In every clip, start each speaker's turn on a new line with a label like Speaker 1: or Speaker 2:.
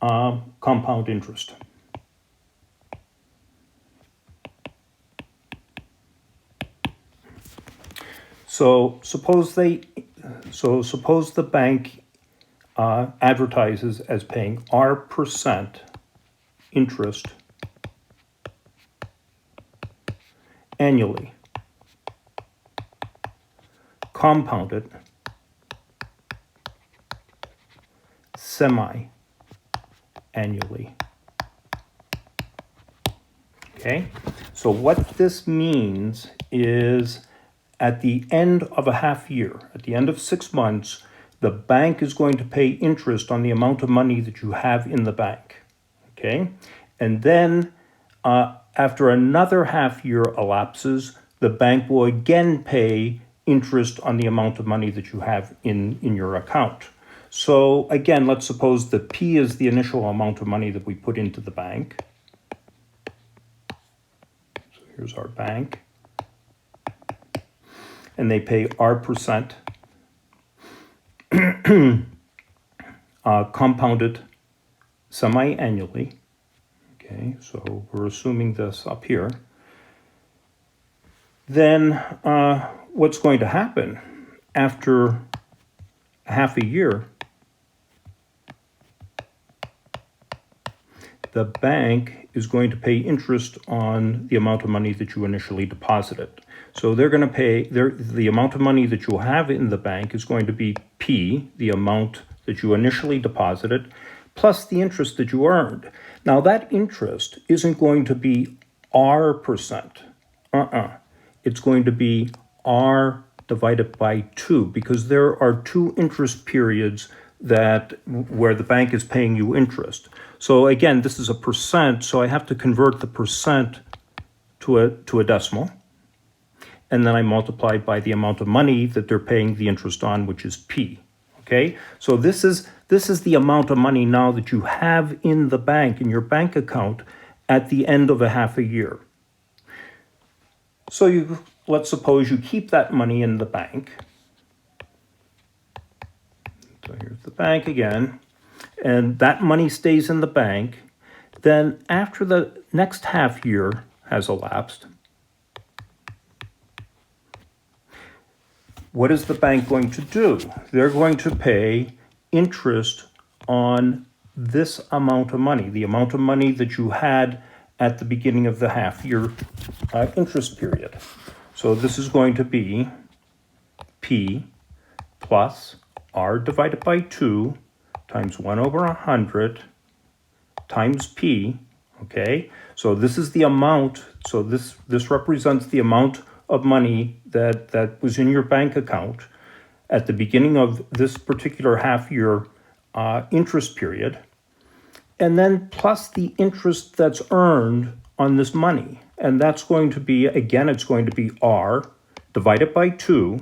Speaker 1: compound interest. So suppose the bank advertises as paying R% interest annually, compounded semi-annually. Okay, so what this means is at the end of a half year, at the end of 6 months, the bank is going to pay interest on the amount of money that you have in the bank. Okay, and then after another half year elapses, the bank will again pay interest on the amount of money that you have in your account. So again, let's suppose that P is the initial amount of money that we put into the bank. So here's our bank. And they pay R% compounded semi-annually. Okay, so we're assuming this up here. Then what's going to happen after half a year? The bank is going to pay interest on the amount of money that you initially deposited. So they're going to pay, the amount of money that you'll have in the bank is going to be P, the amount that you initially deposited, plus the interest that you earned. Now that interest isn't going to be R%. It's going to be R divided by 2, because there are 2 interest periods where the bank is paying you interest. So again, this is a percent, so I have to convert the percent to a decimal. And then I multiply by the amount of money that they're paying the interest on, which is P. Okay? So this is the amount of money now that you have in the bank, in your bank account, at the end of a half a year. So let's suppose you keep that money in the bank. So here's the bank again. And that money stays in the bank. Then after the next half year has elapsed, what is the bank going to do? They're going to pay interest on this amount of money, the amount of money that you had at the beginning of the half year interest period. So this is going to be P plus R divided by 2 times 1 over 100 times P, okay? So this is the amount, so this represents the amount of money that was in your bank account at the beginning of this particular half year interest period, and then plus the interest that's earned on this money. And that's going to be, again, it's going to be R divided by 2,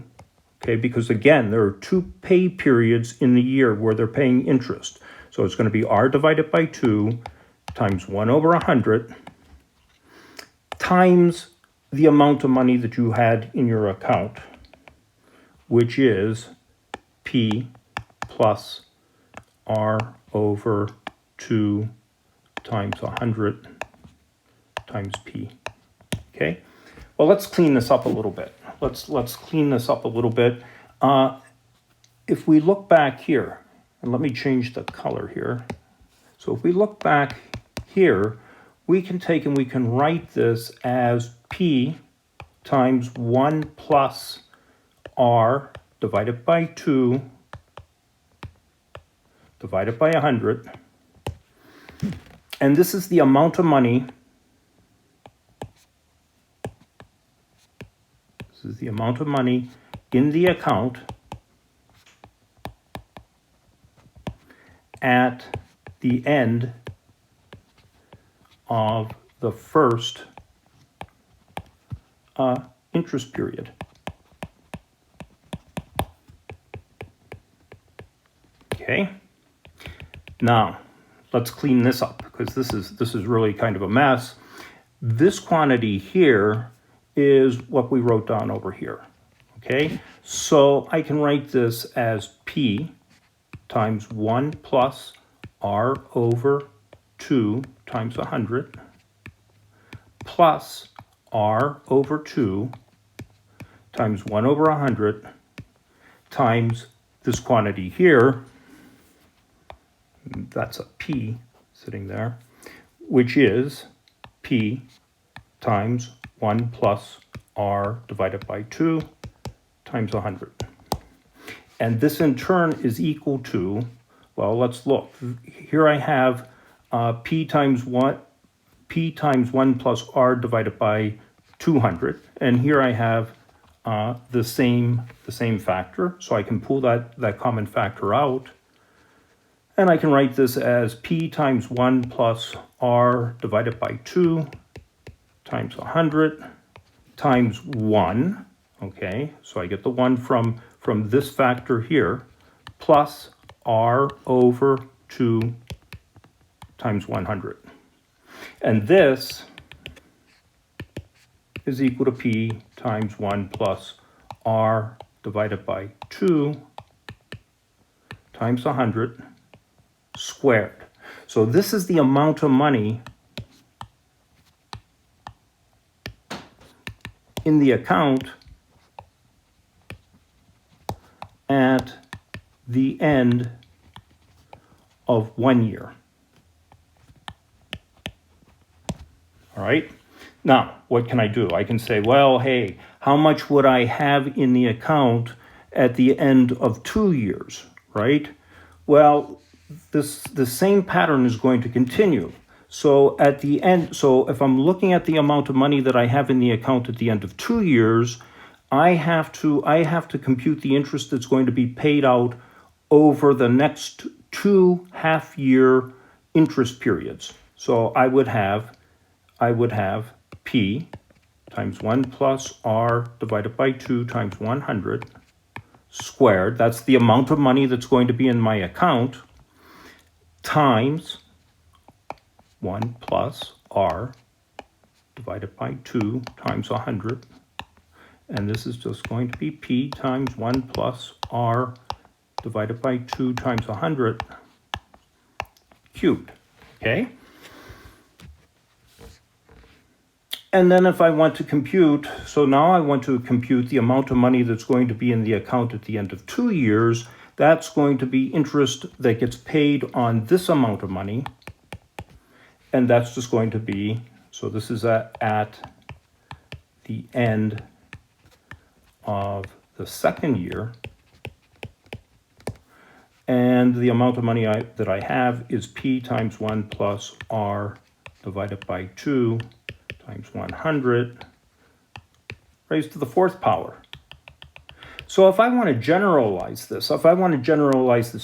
Speaker 1: okay, because again, there are 2 pay periods in the year where they're paying interest. So it's going to be R divided by 2 times 1 over 100 times the amount of money that you had in your account, which is P plus R over 2 times 100 times P. Okay? Well, let's clean this up a little bit. Let's clean this up a little bit. If we look back here, and let me change the color here. So if we look back here, we can take and we can write this as P times 1 plus R divided by 2 divided by 100. And this is the amount of money. This is the amount of money in the account at the end of the first interest period. Okay. Now, let's clean this up because this is really kind of a mess. This quantity here is what we wrote down over here. Okay, so I can write this as P times 1 plus R over 2 times 100 plus R over 2 times 1 over 100 times this quantity here, that's a P sitting there, which is P times 1 plus R divided by 2 times 100. And this in turn is equal to, well, let's look. Here I have P times 1 plus R divided by 200. And here I have the same factor. So I can pull that common factor out. And I can write this as P times 1 plus R divided by 2 times 100 times 1. Okay, so I get the 1 from this factor here, plus R over 2 times 100. And this is equal to P times 1 plus R divided by 2 times 100 squared. So this is the amount of money in the account at the end of 1 year. All right. Now, what can I do? I can say, well, hey, how much would I have in the account at the end of 2 years, right? Well, the same pattern is going to continue. So at the end, so if I'm looking at the amount of money that I have in the account at the end of 2 years, I have to compute the interest that's going to be paid out over the next 2 half-year interest periods. So I would have P times 1 plus R divided by 2 times 100 squared. That's the amount of money that's going to be in my account, times 1 plus R divided by 2 times 100. And this is just going to be P times 1 plus R divided by 2 times 100 cubed, okay? And then if I want to compute, so now I want to compute the amount of money that's going to be in the account at the end of 2 years. That's going to be interest that gets paid on this amount of money. And that's just going to be, so this is at the end of the second year, and the amount of money that I have is P times 1 plus R divided by 2 times 100 raised to the 4th power. So if I want to generalize this,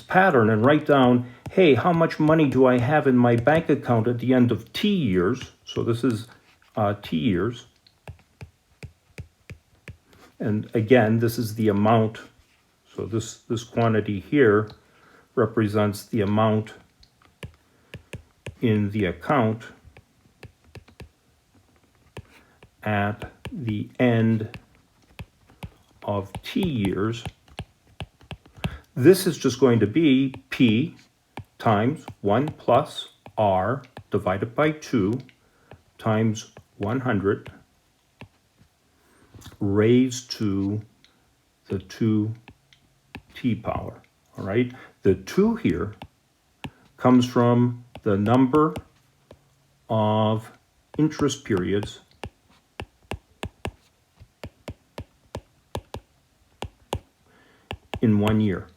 Speaker 1: pattern and write down, hey, how much money do I have in my bank account at the end of T years? So this is T years. And again, this is the amount. So this quantity here represents the amount in the account at the end of T years. This is just going to be P times 1 plus R divided by 2 times 100 raised to the 2t power, all right? The 2 here comes from the number of interest periods in 1 year.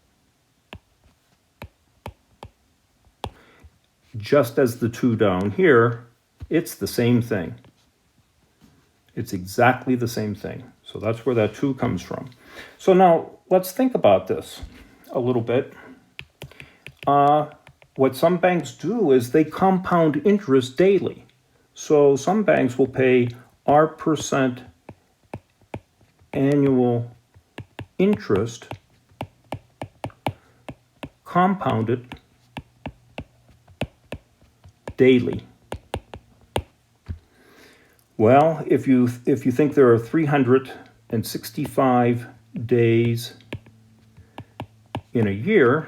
Speaker 1: Just as the 2 down here, it's the same thing. It's exactly the same thing. So that's where that 2 comes from. So now let's think about this a little bit. What some banks do is they compound interest daily. So some banks will pay R% annual interest compounded daily. Well, if you think there are 365 days in a year,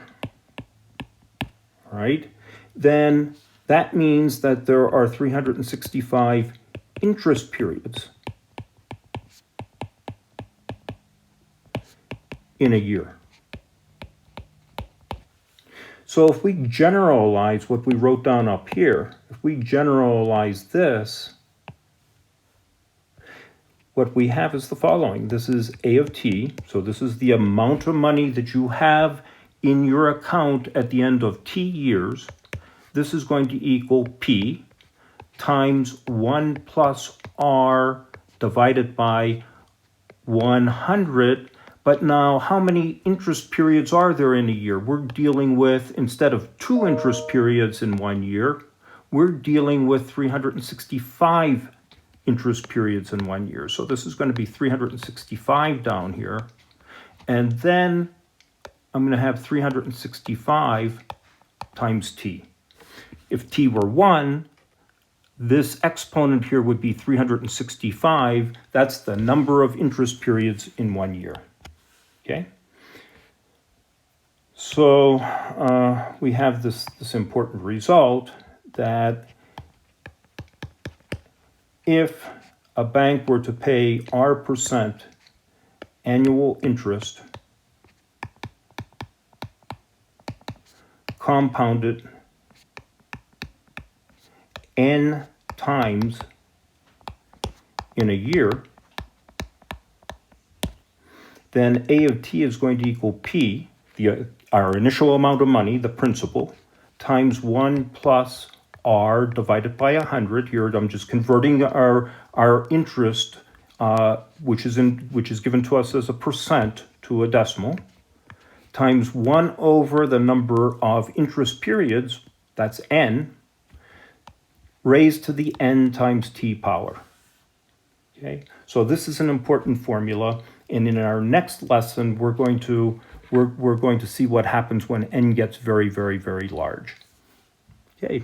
Speaker 1: right? then that means that there are 365 interest periods in a year. So if we generalize what we wrote down up here, if we generalize this, what we have is the following. This is A of t, so this is the amount of money that you have in your account at the end of t years. This is going to equal P times 1 plus R divided by 100. But now, how many interest periods are there in a year? We're dealing with, instead of 2 interest periods in 1 year, we're dealing with 365 interest periods in 1 year. So this is going to be 365 down here. And then I'm going to have 365 times t. If t were 1, this exponent here would be 365. That's the number of interest periods in 1 year. Okay? So we have this important result that if a bank were to pay R% annual interest compounded n times in a year, then A of t is going to equal P, our initial amount of money, the principal, times 1 plus R divided by 100. Here I'm just converting our interest, which is given to us as a percent, to a decimal, times 1 over the number of interest periods, that's n, raised to the n times t power. Okay, so this is an important formula, and in our next lesson we're going to see what happens when n gets very, very, very large. Okay.